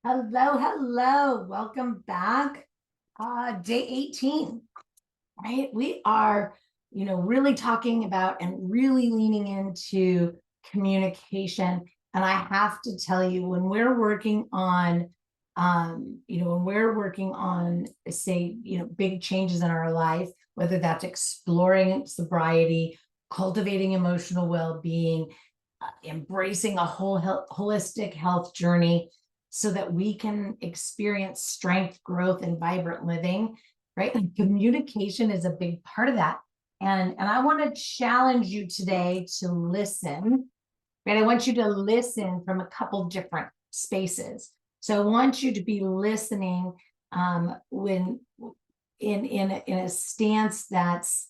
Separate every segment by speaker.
Speaker 1: Hello, hello. Welcome back. Day 18, right? We are, really talking about and really leaning into communication. And I have to tell you, when we're working on, say, big changes in our life, whether that's exploring sobriety, cultivating emotional well-being, embracing a holistic health journey so that we can experience strength, growth, and vibrant living, right? And communication is a big part of that. And I want to challenge you today to listen, right? I want you to listen from a couple different spaces. So I want you to be listening when in a stance that's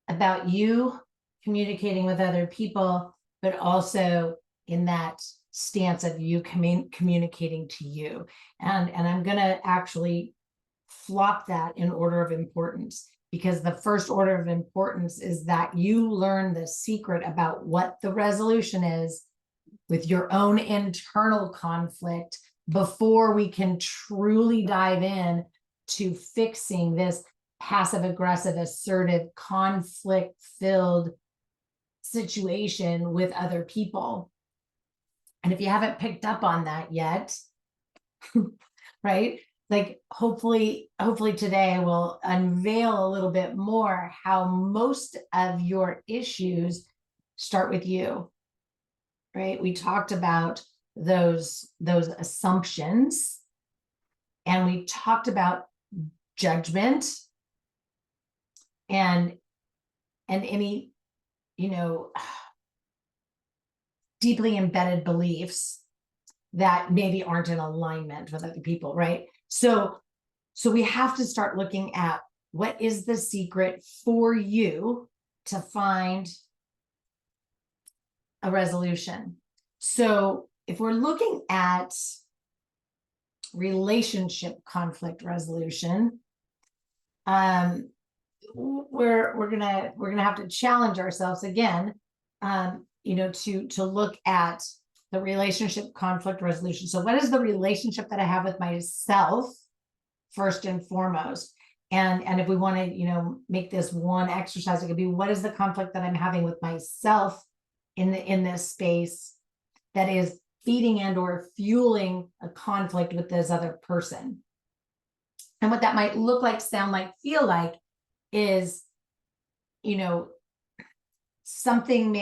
Speaker 1: about you communicating with other people, but also in that stance of you communicating to you. And I'm going to actually flop that in order of importance, because the first order of importance is that you learn the secret about what the resolution is with your own internal conflict before we can truly dive in to fixing this passive aggressive, assertive, conflict filled situation with other people. And if you haven't picked up on that yet, right? Like hopefully today will unveil a little bit more how most of your issues start with you, right? We talked about those assumptions, and we talked about judgment and any, deeply embedded beliefs that maybe aren't in alignment with other people, right? So we have to start looking at what is the secret for you to find a resolution. So if we're looking at relationship conflict resolution, we're gonna have to challenge ourselves again, to look at the relationship conflict resolution. So what is the relationship that I have with myself first and foremost? And if we want to, make this one exercise, it could be, what is the conflict that I'm having with myself in this space that is feeding and or fueling a conflict with this other person? And what that might look like, sound like, feel like is, something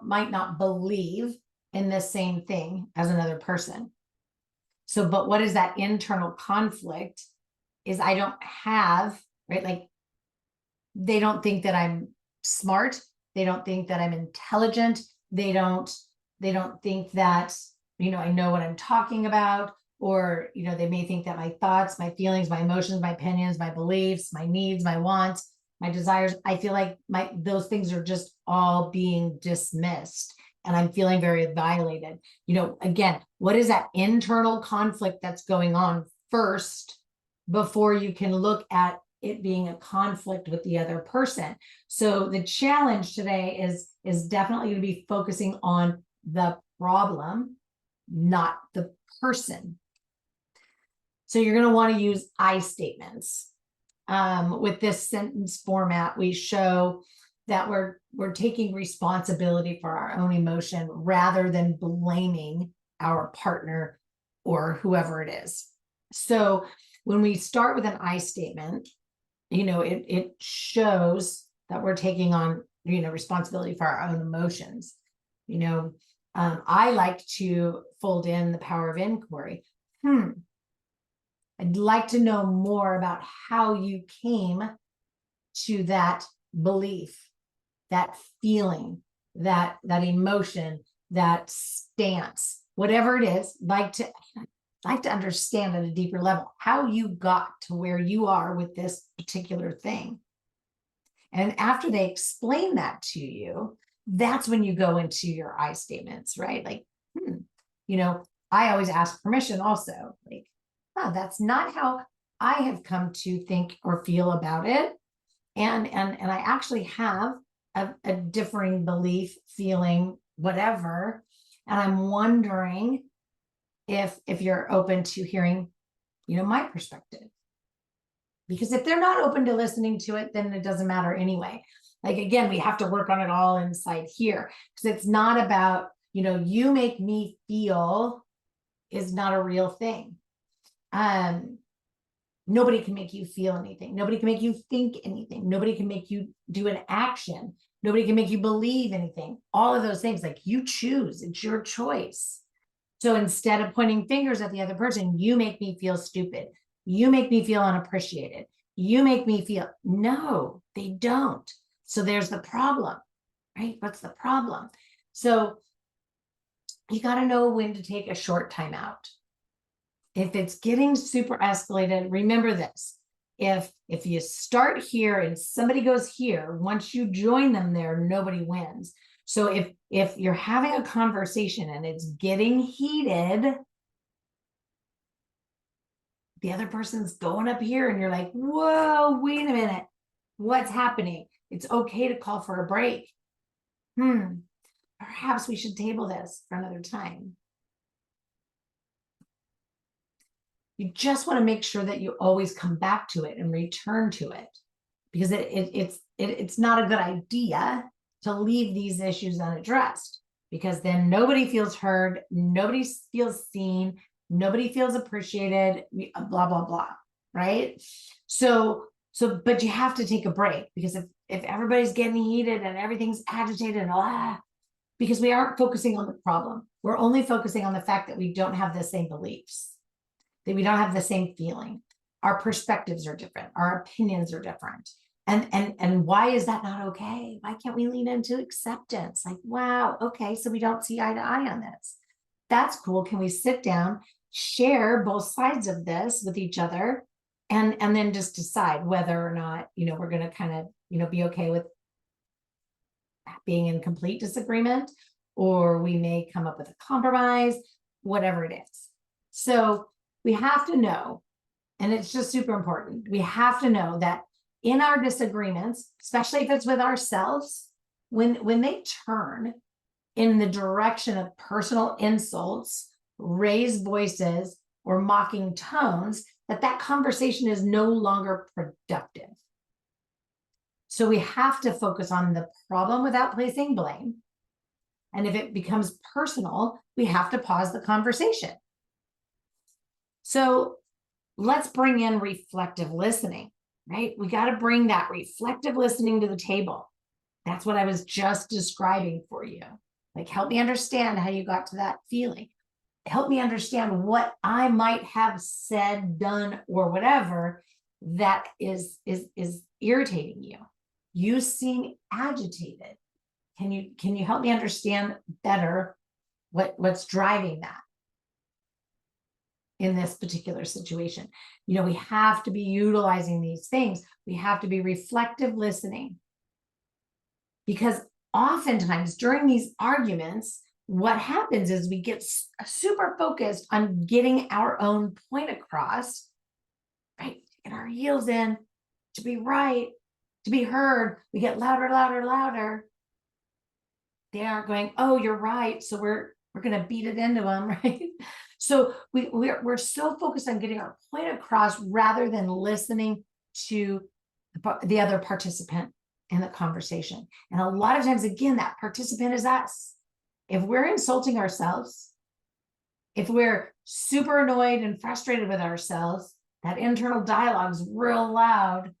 Speaker 1: might not believe in the same thing as another person. So, but what is that internal conflict is I don't have, right? Like they don't think that I'm smart. They don't think that I'm intelligent. They don't think that, I know what I'm talking about, or, they may think that my thoughts, my feelings, my emotions, my opinions, my beliefs, my needs, my wants, my desires, I feel like those things are just all being dismissed, and I'm feeling very violated. Again, what is that internal conflict that's going on first before you can look at it being a conflict with the other person? So the challenge today is definitely going to be focusing on the problem, not the person. So you're going to want to use I statements. With this sentence format, we show that we're taking responsibility for our own emotion rather than blaming our partner or whoever it is. So when we start with an I statement, it shows that we're taking on, responsibility for our own emotions. I like to fold in the power of inquiry. I'd like to know more about how you came to that belief, that feeling, that emotion, that stance, whatever it is. Like to understand at a deeper level how you got to where you are with this particular thing. And after they explain that to you, that's when you go into your I statements, right? Like, I always ask permission also, like, that's not how I have come to think or feel about it. And I actually have a differing belief, feeling, whatever. And I'm wondering if you're open to hearing, my perspective. Because if they're not open to listening to it, then it doesn't matter anyway. Like, again, we have to work on it all inside here, because it's not about, you make me feel is not a real thing. Nobody can make you feel anything. Nobody can make you think anything. Nobody can make you do an action. Nobody can make you believe anything. All of those things, like, you choose, it's your choice. So instead of pointing fingers at the other person, you make me feel stupid. You make me feel unappreciated. You make me feel, no, they don't. So there's the problem, right? What's the problem? So you got to know when to take a short time out. If it's getting super escalated, remember this. If you start here and somebody goes here, once you join them there, nobody wins. So if you're having a conversation and it's getting heated, the other person's going up here and you're like, whoa, wait a minute. What's happening? It's okay to call for a break. Perhaps we should table this for another time. You just want to make sure that you always come back to it and return to it, because it's not a good idea to leave these issues unaddressed, because then nobody feels heard, nobody feels seen, nobody feels appreciated, blah, blah, blah, right? So, but you have to take a break, because if everybody's getting heated and everything's agitated and because we aren't focusing on the problem. We're only focusing on the fact that we don't have the same beliefs, that we don't have the same feeling. Our perspectives are different. Our opinions are different. And why is that not okay? Why can't we lean into acceptance? Like, wow, okay, so we don't see eye to eye on this. That's cool. Can we sit down, share both sides of this with each other, and then just decide whether or not, we're going to kind of, be okay with being in complete disagreement, or we may come up with a compromise, whatever it is. So we have to know, and it's just super important, we have to know that in our disagreements, especially if it's with ourselves, when they turn in the direction of personal insults, raised voices, or mocking tones, that conversation is no longer productive. So we have to focus on the problem without placing blame. And if it becomes personal, we have to pause the conversation. So let's bring in reflective listening, right? We got to bring that reflective listening to the table. That's what I was just describing for you. Like, help me understand how you got to that feeling. Help me understand what I might have said, done, or whatever that is irritating you. You seem agitated. Can you help me understand better what's driving that in this particular situation? We have to be utilizing these things. We have to be reflective listening, because oftentimes during these arguments, what happens is we get super focused on getting our own point across, right? Get our heels in, to be right, to be heard. We get louder, louder, louder. They aren't going, oh, you're right, so we're going to beat it into them, right? So we're so focused on getting our point across rather than listening to the other participant in the conversation. And a lot of times, again, that participant is us. If we're insulting ourselves, if we're super annoyed and frustrated with ourselves, that internal dialogue's real loud.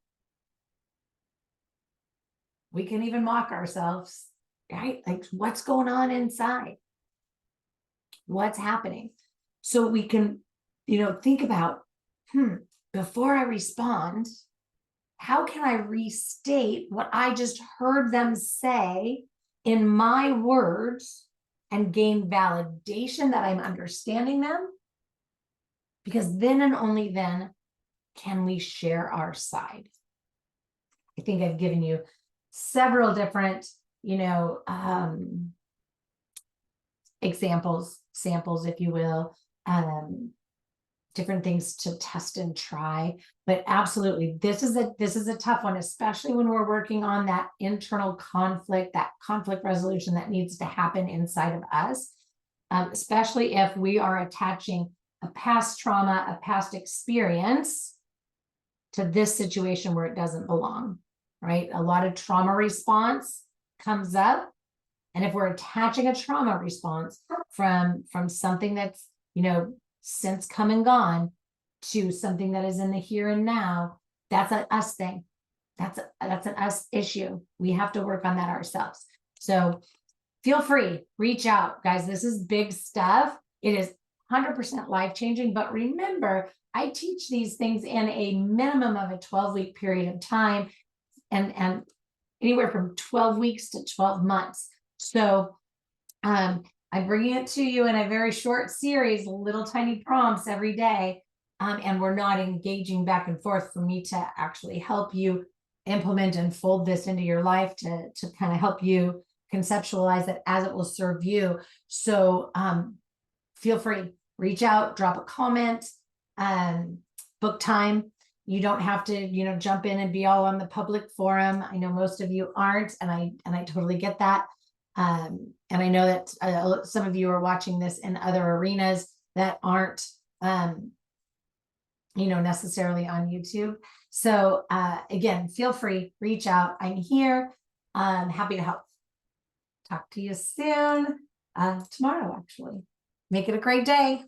Speaker 1: We can even mock ourselves, right? Like, what's going on inside? What's happening? So we can, think about, before I respond, how can I restate what I just heard them say in my words and gain validation that I'm understanding them? Because then and only then can we share our side. I think I've given you several different, examples, samples, if you will, different things to test and try. But absolutely, this is a tough one, especially when we're working on that internal conflict, that conflict resolution that needs to happen inside of us. especially if we are attaching a past trauma, a past experience to this situation where it doesn't belong, right? A lot of trauma response comes up. And if we're attaching a trauma response from something that's, since come and gone to something that is in the here and now, that's an us thing. That's an us issue. We have to work on that ourselves. So feel free, reach out, guys. This is big stuff. It is 100% life-changing, but remember, I teach these things in a minimum of a 12-week period of time and anywhere from 12 weeks to 12 months. So I'm bringing it to you in a very short series, little tiny prompts every day. And we're not engaging back and forth for me to actually help you implement and fold this into your life to kind of help you conceptualize it as it will serve you. So feel free, reach out, drop a comment, book time. You don't have to, jump in and be all on the public forum. I know most of you aren't, and I totally get that. And I know that some of you are watching this in other arenas that aren't, necessarily on YouTube. So again, feel free, reach out. I'm here. Happy to help. Talk to you soon. Tomorrow, actually. Make it a great day.